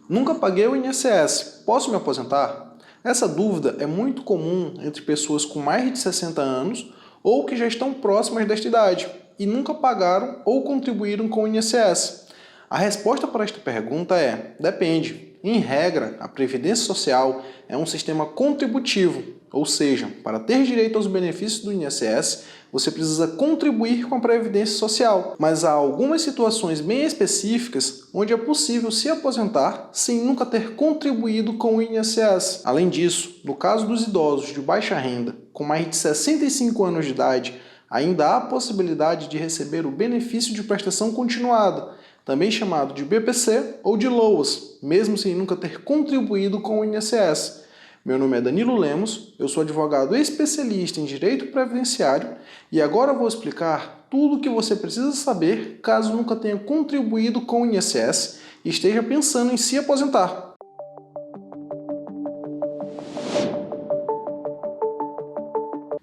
Nunca paguei o INSS, posso me aposentar? Essa dúvida é muito comum entre pessoas com mais de 60 anos ou que já estão próximas desta idade e nunca pagaram ou contribuíram com o INSS. A resposta para esta pergunta é: depende. Em regra, a Previdência Social é um sistema contributivo, ou seja, para ter direito aos benefícios do INSS, você precisa contribuir com a Previdência Social. Mas há algumas situações bem específicas onde é possível se aposentar sem nunca ter contribuído com o INSS. Além disso, no caso dos idosos de baixa renda, com mais de 65 anos de idade, ainda há a possibilidade de receber o benefício de prestação continuada, também chamado de BPC ou de LOAS, mesmo sem nunca ter contribuído com o INSS. Meu nome é Danilo Lemos, eu sou advogado especialista em Direito Previdenciário e agora vou explicar tudo o que você precisa saber caso nunca tenha contribuído com o INSS e esteja pensando em se aposentar.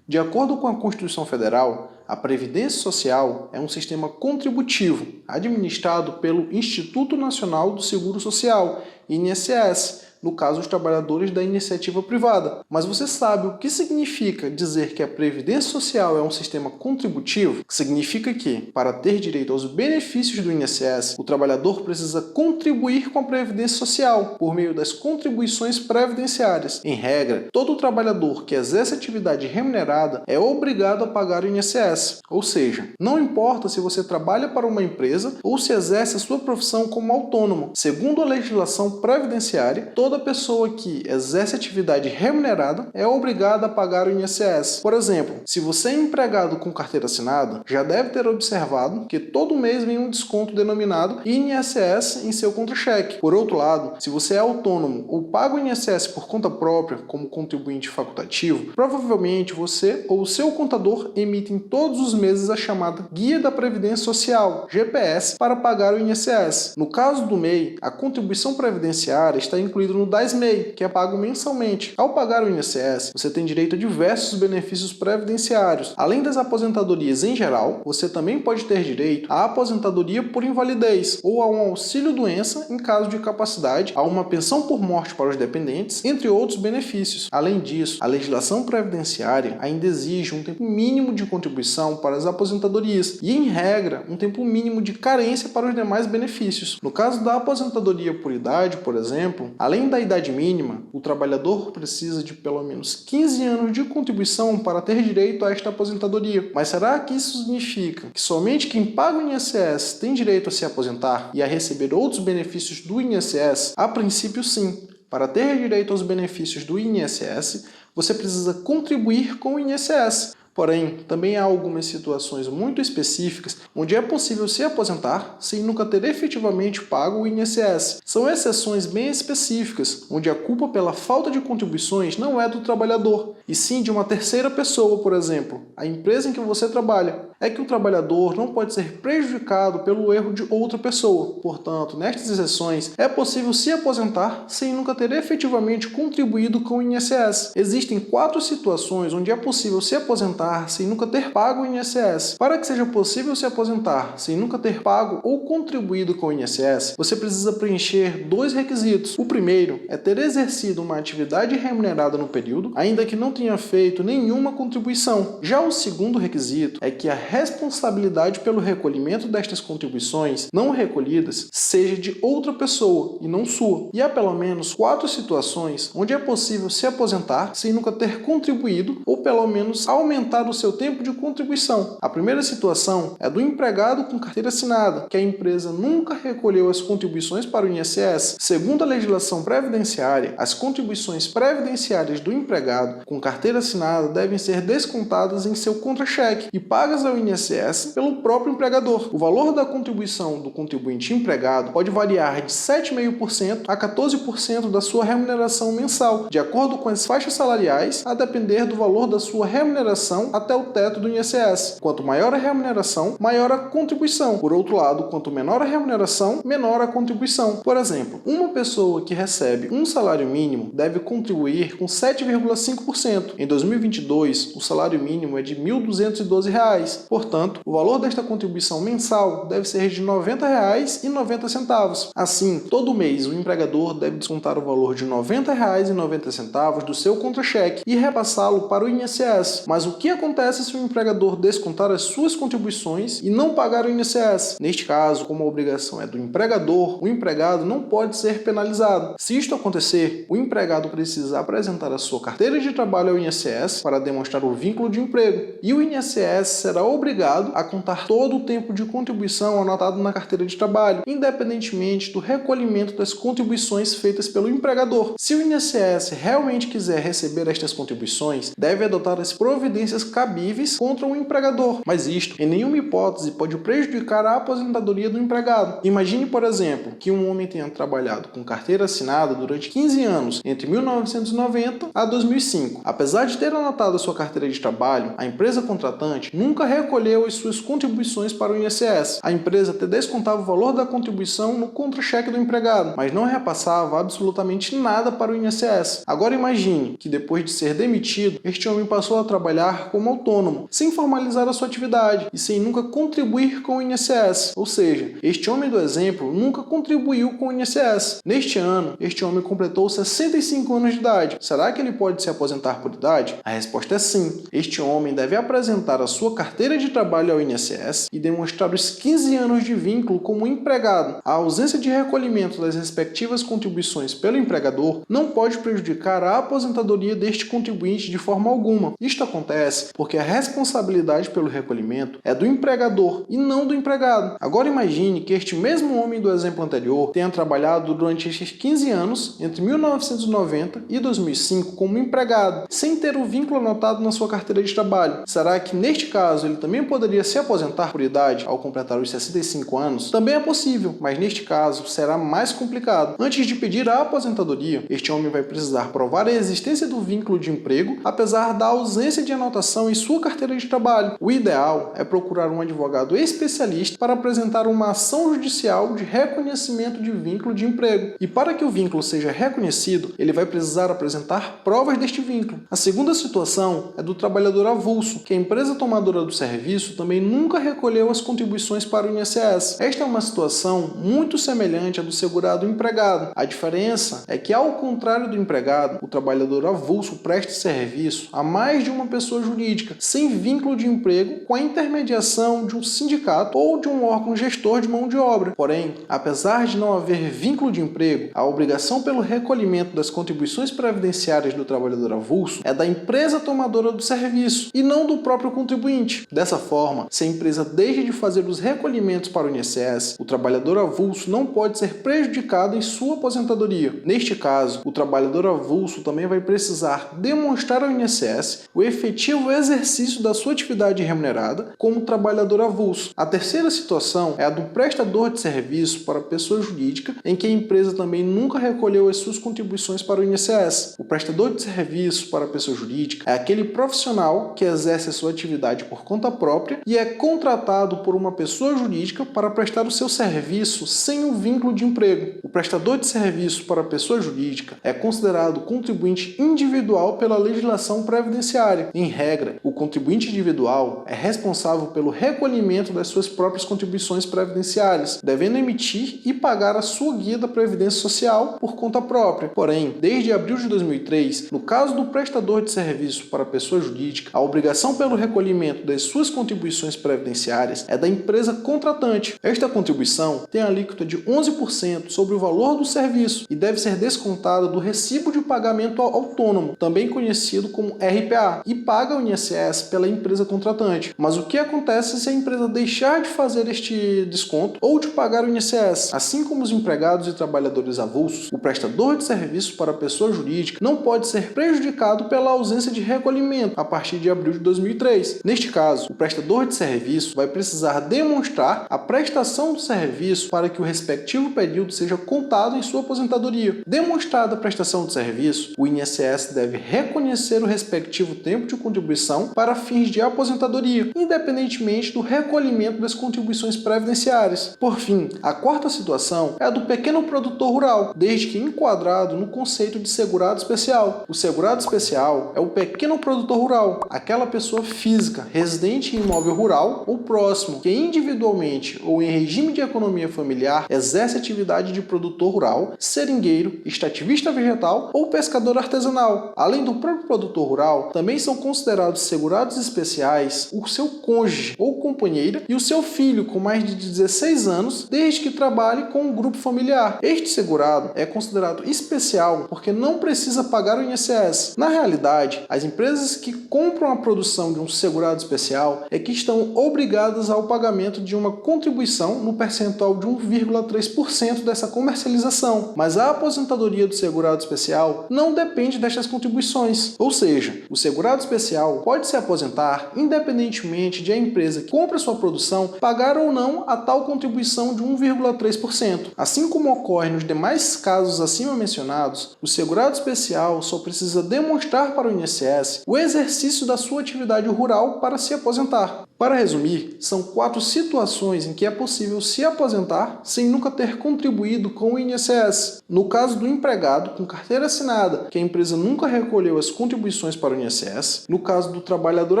De acordo com a Constituição Federal, a Previdência Social é um sistema contributivo administrado pelo Instituto Nacional do Seguro Social, INSS, no caso os trabalhadores da iniciativa privada. Mas você sabe o que significa dizer que a Previdência Social é um sistema contributivo? Significa que, para ter direito aos benefícios do INSS, o trabalhador precisa contribuir com a Previdência Social por meio das contribuições previdenciárias. Em regra, todo trabalhador que exerce atividade remunerada é obrigado a pagar o INSS. Ou seja, não importa se você trabalha para uma empresa ou se exerce a sua profissão como autônomo. Segundo a legislação previdenciária, toda pessoa que exerce atividade remunerada é obrigada a pagar o INSS. Por exemplo, se você é empregado com carteira assinada, já deve ter observado que todo mês vem um desconto denominado INSS em seu contra-cheque. Por outro lado, se você é autônomo ou paga o INSS por conta própria como contribuinte facultativo, provavelmente você ou o seu contador emitem todos os meses a chamada Guia da Previdência Social, GPS, para pagar o INSS. No caso do MEI, a contribuição previdenciária está incluída no DAS-MEI, que é pago mensalmente. Ao pagar o INSS, você tem direito a diversos benefícios previdenciários. Além das aposentadorias em geral, você também pode ter direito à aposentadoria por invalidez ou a um auxílio-doença em caso de incapacidade, a uma pensão por morte para os dependentes, entre outros benefícios. Além disso, a legislação previdenciária ainda exige um tempo mínimo de contribuição para as aposentadorias e, em regra, um tempo mínimo de carência para os demais benefícios. No caso da aposentadoria por idade, por exemplo, além da idade mínima, o trabalhador precisa de pelo menos 15 anos de contribuição para ter direito a esta aposentadoria. Mas será que isso significa que somente quem paga o INSS tem direito a se aposentar e a receber outros benefícios do INSS? A princípio, sim. Para ter direito aos benefícios do INSS, você precisa contribuir com o INSS. Porém, também há algumas situações muito específicas onde é possível se aposentar sem nunca ter efetivamente pago o INSS. São exceções bem específicas, onde a culpa pela falta de contribuições não é do trabalhador, e sim de uma terceira pessoa, por exemplo, a empresa em que você trabalha. É que o trabalhador não pode ser prejudicado pelo erro de outra pessoa. Portanto, nestas exceções, é possível se aposentar sem nunca ter efetivamente contribuído com o INSS. Existem 4 situações onde é possível se aposentar sem nunca ter pago o INSS. Para que seja possível se aposentar sem nunca ter pago ou contribuído com o INSS, você precisa preencher 2 requisitos. O primeiro é ter exercido uma atividade remunerada no período, ainda que não tenha feito nenhuma contribuição. Já o segundo requisito é que a responsabilidade pelo recolhimento destas contribuições não recolhidas seja de outra pessoa e não sua. E há pelo menos 4 situações onde é possível se aposentar sem nunca ter contribuído ou pelo menos aumentar o seu tempo de contribuição. A primeira situação é do empregado com carteira assinada, que a empresa nunca recolheu as contribuições para o INSS. Segundo a legislação previdenciária, as contribuições previdenciárias do empregado com carteira assinada devem ser descontadas em seu contra-cheque e pagas ao INSS pelo próprio empregador. O valor da contribuição do contribuinte empregado pode variar de 7,5% a 14% da sua remuneração mensal, de acordo com as faixas salariais, a depender do valor da sua remuneração até o teto do INSS. Quanto maior a remuneração, maior a contribuição. Por outro lado, quanto menor a remuneração, menor a contribuição. Por exemplo, uma pessoa que recebe um salário mínimo deve contribuir com 7,5%. Em 2022, o salário mínimo é de R$ 1.212. Portanto, o valor desta contribuição mensal deve ser de R$ 90,90. Assim, todo mês o empregador deve descontar o valor de R$ 90,90 do seu contra-cheque e repassá-lo para o INSS. Mas o que acontece se o empregador descontar as suas contribuições e não pagar o INSS? Neste caso, como a obrigação é do empregador, o empregado não pode ser penalizado. Se isto acontecer, o empregado precisa apresentar a sua carteira de trabalho ao INSS para demonstrar o vínculo de emprego, e o INSS será obrigado a contar todo o tempo de contribuição anotado na carteira de trabalho, independentemente do recolhimento das contribuições feitas pelo empregador. Se o INSS realmente quiser receber estas contribuições, deve adotar as providências cabíveis contra o empregador, mas isto, em nenhuma hipótese, pode prejudicar a aposentadoria do empregado. Imagine, por exemplo, que um homem tenha trabalhado com carteira assinada durante 15 anos, entre 1990 a 2005. Apesar de ter anotado a sua carteira de trabalho, a empresa contratante nunca recolheu as suas contribuições para o INSS. A empresa até descontava o valor da contribuição no contra-cheque do empregado, mas não repassava absolutamente nada para o INSS. Agora imagine que depois de ser demitido, este homem passou a trabalhar como autônomo, sem formalizar a sua atividade e sem nunca contribuir com o INSS. Ou seja, este homem do exemplo nunca contribuiu com o INSS. Neste ano, este homem completou 65 anos de idade. Será que ele pode se aposentar por idade? A resposta é sim. Este homem deve apresentar a sua carteira de trabalho ao INSS e demonstrar os 15 anos de vínculo como empregado. A ausência de recolhimento das respectivas contribuições pelo empregador não pode prejudicar a aposentadoria deste contribuinte de forma alguma. Isto acontece porque a responsabilidade pelo recolhimento é do empregador e não do empregado. Agora imagine que este mesmo homem do exemplo anterior tenha trabalhado durante estes 15 anos, entre 1990 e 2005, como empregado, sem ter o vínculo anotado na sua carteira de trabalho. Será que neste caso ele também poderia se aposentar por idade ao completar os 65 anos? Também é possível, mas neste caso será mais complicado. Antes de pedir a aposentadoria, este homem vai precisar provar a existência do vínculo de emprego, apesar da ausência de anotação em sua carteira de trabalho. O ideal é procurar um advogado especialista para apresentar uma ação judicial de reconhecimento de vínculo de emprego. E para que o vínculo seja reconhecido, ele vai precisar apresentar provas deste vínculo. A segunda situação é do trabalhador avulso, que a empresa tomadora do serviço também nunca recolheu as contribuições para o INSS. Esta é uma situação muito semelhante à do segurado empregado. A diferença é que, ao contrário do empregado, o trabalhador avulso presta serviço a mais de uma pessoa jurídica, sem vínculo de emprego, com a intermediação de um sindicato ou de um órgão gestor de mão de obra. Porém, apesar de não haver vínculo de emprego, a obrigação pelo recolhimento das contribuições previdenciárias do trabalhador avulso é da empresa tomadora do serviço e não do próprio contribuinte. Dessa forma, se a empresa deixa de fazer os recolhimentos para o INSS, o trabalhador avulso não pode ser prejudicado em sua aposentadoria. Neste caso, o trabalhador avulso também vai precisar demonstrar ao INSS o efetivo exercício da sua atividade remunerada como trabalhador avulso. A terceira situação é a do prestador de serviço para pessoa jurídica, em que a empresa também nunca recolheu as suas contribuições para o INSS. O prestador de serviço para pessoa jurídica é aquele profissional que exerce a sua atividade por conta própria e é contratado por uma pessoa jurídica para prestar o seu serviço sem o vínculo de emprego. O prestador de serviço para pessoa jurídica é considerado contribuinte individual pela legislação previdenciária. Em regra, o contribuinte individual é responsável pelo recolhimento das suas próprias contribuições previdenciárias, devendo emitir e pagar a sua guia da Previdência Social por conta própria. Porém, desde abril de 2003, no caso do prestador de serviço para pessoa jurídica, a obrigação pelo recolhimento das suas contribuições previdenciárias é da empresa contratante. Esta contribuição tem a alíquota de 11% sobre o valor do serviço e deve ser descontada do recibo de pagamento autônomo, também conhecido como RPA, e paga o INSS pela empresa contratante. Mas o que acontece se a empresa deixar de fazer este desconto ou de pagar o INSS? Assim como os empregados e trabalhadores avulsos, o prestador de serviço para pessoa jurídica não pode ser prejudicado pela ausência de recolhimento a partir de abril de 2003. Neste caso, o prestador de serviço vai precisar demonstrar a prestação do serviço para que o respectivo período seja contado em sua aposentadoria. Demonstrada a prestação do serviço, o INSS deve reconhecer o respectivo tempo de contribuição para fins de aposentadoria, independentemente do recolhimento das contribuições previdenciárias. Por fim, a quarta situação é a do pequeno produtor rural, desde que enquadrado no conceito de segurado especial. O segurado especial é o pequeno produtor rural, aquela pessoa física residente residente em imóvel rural ou próximo, que individualmente ou em regime de economia familiar exerce atividade de produtor rural, seringueiro, extrativista vegetal ou pescador artesanal. Além do próprio produtor rural, também são considerados segurados especiais o seu cônjuge ou companheira e o seu filho com mais de 16 anos, desde que trabalhe com um grupo familiar. Este segurado é considerado especial porque não precisa pagar o INSS. Na realidade, as empresas que compram a produção de um segurado especial é que estão obrigadas ao pagamento de uma contribuição no percentual de 1,3% dessa comercialização, mas a aposentadoria do segurado especial não depende destas contribuições, ou seja, o segurado especial pode se aposentar independentemente de a empresa que compra sua produção pagar ou não a tal contribuição de 1,3%. Assim como ocorre nos demais casos acima mencionados, o segurado especial só precisa demonstrar para o INSS o exercício da sua atividade rural para se aposentar. Para resumir, são 4 situações em que é possível se aposentar sem nunca ter contribuído com o INSS. No caso do empregado com carteira assinada, que a empresa nunca recolheu as contribuições para o INSS. No caso do trabalhador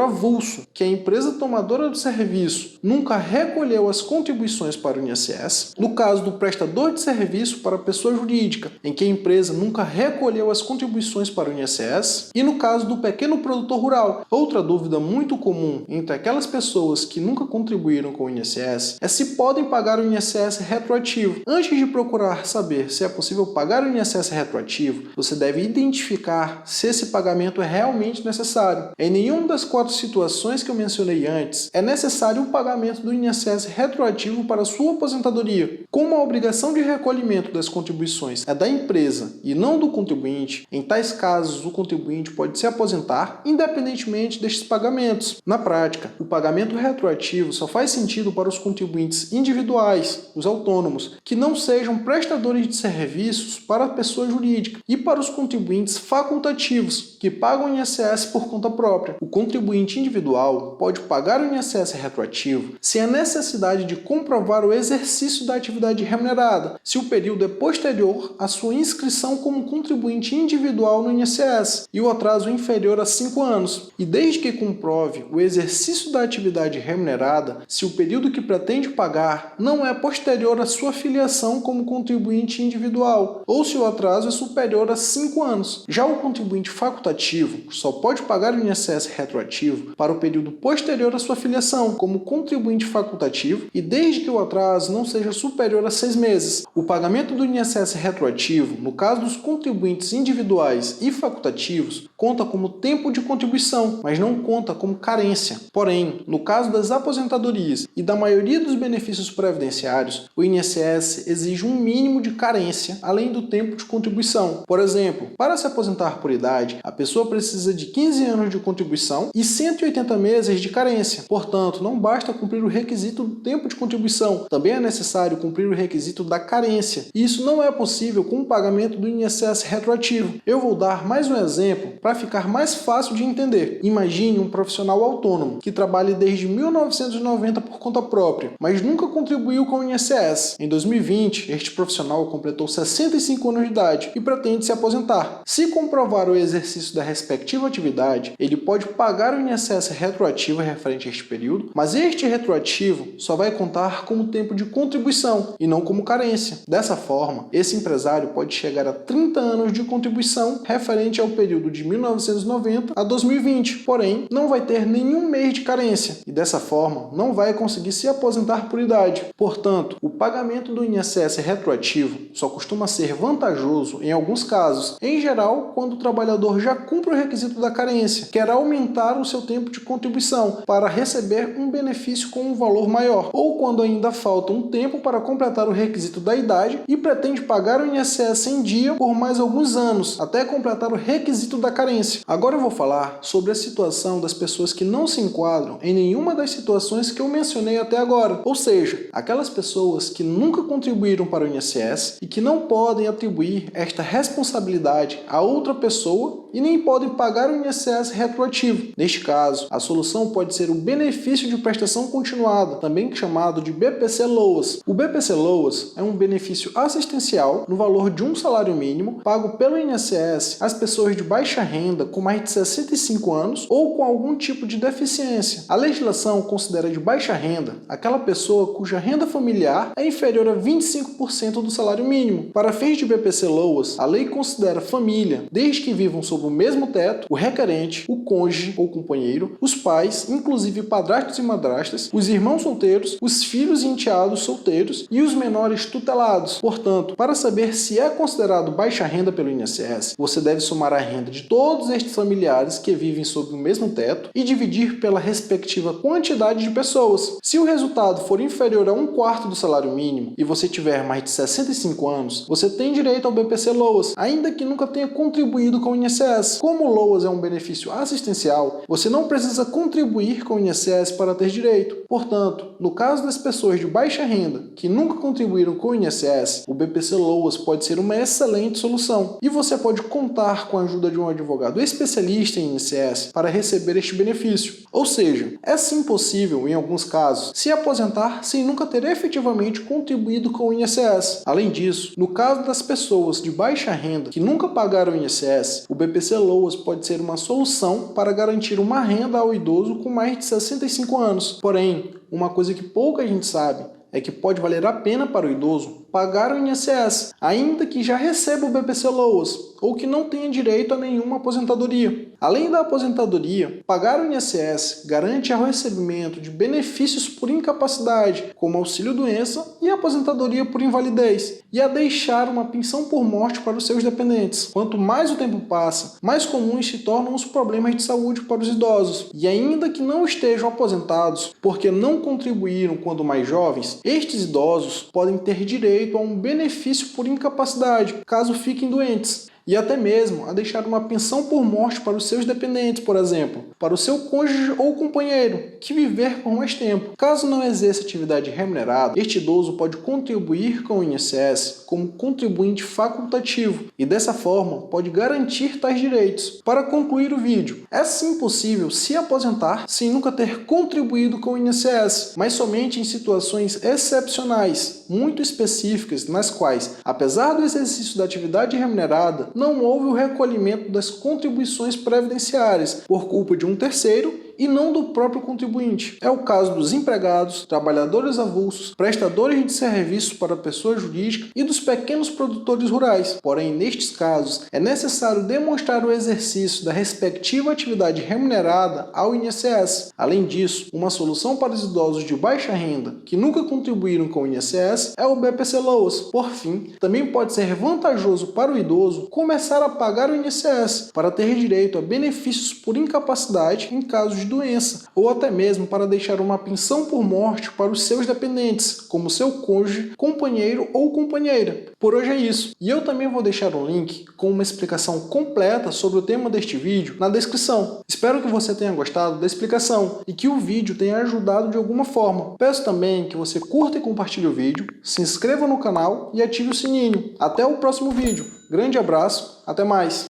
avulso, que a empresa tomadora do serviço nunca recolheu as contribuições para o INSS. No caso do prestador de serviço para a pessoa jurídica, em que a empresa nunca recolheu as contribuições para o INSS. E no caso do pequeno produtor rural. Outra dúvida muito comum entre aquelas pessoas que nunca contribuíram com o INSS é se podem pagar o INSS retroativo. Antes de procurar saber se é possível pagar o INSS retroativo, você deve identificar se esse pagamento é realmente necessário. Em nenhuma das 4 situações que eu mencionei antes, é necessário o pagamento do INSS retroativo para sua aposentadoria. Como a obrigação de recolhimento das contribuições é da empresa e não do contribuinte, em tais casos o contribuinte pode se aposentar independentemente destes pagamentos. Na prática, o pagamento retroativo só faz sentido para os contribuintes individuais, os autônomos, que não sejam prestadores de serviços para a pessoa jurídica, e para os contribuintes facultativos, que pagam o INSS por conta própria. O contribuinte individual pode pagar o INSS retroativo se a necessidade de comprovar o exercício da atividade remunerada, se o período é posterior à sua inscrição como contribuinte individual no INSS e o atraso inferior a 5 anos, e desde que comprove o exercício da atividade remunerada se o período que pretende pagar não é posterior à sua filiação como contribuinte individual, ou se o atraso é superior a 5 anos. Já o contribuinte facultativo só pode pagar o INSS retroativo para o período posterior à sua filiação como contribuinte facultativo e desde que o atraso não seja superior a 6 meses. O pagamento do INSS retroativo, no caso dos contribuintes individuais e facultativos, conta como tempo de contribuição, mas não conta como carência. Porém, no caso das aposentadorias e da maioria dos benefícios previdenciários, o INSS exige um mínimo de carência, além do tempo de contribuição. Por exemplo, para se aposentar por idade, a pessoa precisa de 15 anos de contribuição e 180 meses de carência. Portanto, não basta cumprir o requisito do tempo de contribuição, também é necessário cumprir o requisito da carência. E isso não é possível com o pagamento do INSS retroativo. Eu vou dar mais um exemplo para ficar mais fácil de entender. Imagine um profissional autônomo que trabalhe desde 1990 por conta própria, mas nunca contribuiu com o INSS. Em 2020, este profissional completou 65 anos de idade e pretende se aposentar. Se comprovar o exercício da respectiva atividade, ele pode pagar o INSS retroativo referente a este período, mas este retroativo só vai contar como tempo de contribuição e não como carência. Dessa forma, esse empresário pode chegar a 30 anos de contribuição referente ao período de 1990 a 2020, porém não vai ter nenhum mês de carência e dessa forma não vai conseguir se aposentar por idade. Portanto, o pagamento do INSS retroativo só costuma ser vantajoso em alguns casos, em geral quando o trabalhador já cumpre o requisito da carência, quer aumentar o seu tempo de contribuição para receber um benefício com um valor maior, ou quando ainda falta um tempo para completar o requisito da idade e pretende pagar o INSS em dia por mais alguns anos, até completar o requisito da carência. Agora eu vou falar sobre a situação das pessoas que não se enquadram em nenhuma das situações que eu mencionei até agora, ou seja, aquelas pessoas que nunca contribuíram para o INSS e que não podem atribuir esta responsabilidade a outra pessoa e nem podem pagar o INSS retroativo. Neste caso, a solução pode ser o benefício de prestação continuada, também chamado de BPC-LOAS. O BPC-LOAS é um benefício assistencial no valor de um salário mínimo pago pelo INSS às pessoas de baixa renda com mais de 65 anos ou com algum tipo de deficiência. Além legislação considera de baixa renda aquela pessoa cuja renda familiar é inferior a 25% do salário mínimo. Para fins de BPC-LOAS, a lei considera família, desde que vivam sob o mesmo teto, o requerente, o cônjuge ou companheiro, os pais, inclusive padrastos e madrastas, os irmãos solteiros, os filhos e enteados solteiros e os menores tutelados. Portanto, para saber se é considerado baixa renda pelo INSS, você deve somar a renda de todos estes familiares que vivem sob o mesmo teto e dividir pela respectiva quantidade de pessoas. Se o resultado for inferior a 1/4 do salário mínimo e você tiver mais de 65 anos, você tem direito ao BPC-LOAS, ainda que nunca tenha contribuído com o INSS. Como o LOAS é um benefício assistencial, você não precisa contribuir com o INSS para ter direito. Portanto, no caso das pessoas de baixa renda que nunca contribuíram com o INSS, o BPC-LOAS pode ser uma excelente solução e você pode contar com a ajuda de um advogado especialista em INSS para receber este benefício. Ou seja, é sim possível, em alguns casos, se aposentar sem nunca ter efetivamente contribuído com o INSS. Além disso, no caso das pessoas de baixa renda que nunca pagaram o INSS, o BPC-LOAS pode ser uma solução para garantir uma renda ao idoso com mais de 65 anos. Porém, uma coisa que pouca gente sabe é que pode valer a pena para o idoso pagar o INSS, ainda que já receba o BPC-LOAS ou que não tenha direito a nenhuma aposentadoria. Além da aposentadoria, pagar o INSS garante o recebimento de benefícios por incapacidade, como auxílio-doença e aposentadoria por invalidez, e a deixar uma pensão por morte para os seus dependentes. Quanto mais o tempo passa, mais comuns se tornam os problemas de saúde para os idosos, e ainda que não estejam aposentados porque não contribuíram quando mais jovens, estes idosos podem ter direito a um benefício por incapacidade, caso fiquem doentes, e até mesmo a deixar uma pensão por morte para os seus dependentes, por exemplo, para o seu cônjuge ou companheiro, que viver por mais tempo. Caso não exerça atividade remunerada, este idoso pode contribuir com o INSS como contribuinte facultativo e dessa forma pode garantir tais direitos. Para concluir o vídeo, é sim possível se aposentar sem nunca ter contribuído com o INSS, mas somente em situações excepcionais, muito específicas, nas quais, apesar do exercício da atividade remunerada, não houve o recolhimento das contribuições previdenciárias por culpa de um terceiro e não do próprio contribuinte. É o caso dos empregados, trabalhadores avulsos, prestadores de serviços para pessoa jurídica e dos pequenos produtores rurais. Porém, nestes casos, é necessário demonstrar o exercício da respectiva atividade remunerada ao INSS. Além disso, uma solução para os idosos de baixa renda que nunca contribuíram com o INSS é o BPC-LOAS. Por fim, também pode ser vantajoso para o idoso começar a pagar o INSS para ter direito a benefícios por incapacidade em casos de doença, ou até mesmo para deixar uma pensão por morte para os seus dependentes, como seu cônjuge, companheiro ou companheira. Por hoje é isso, e eu também vou deixar um link com uma explicação completa sobre o tema deste vídeo na descrição. Espero que você tenha gostado da explicação e que o vídeo tenha ajudado de alguma forma. Peço também que você curta e compartilhe o vídeo, se inscreva no canal e ative o sininho. Até o próximo vídeo. Grande abraço, até mais!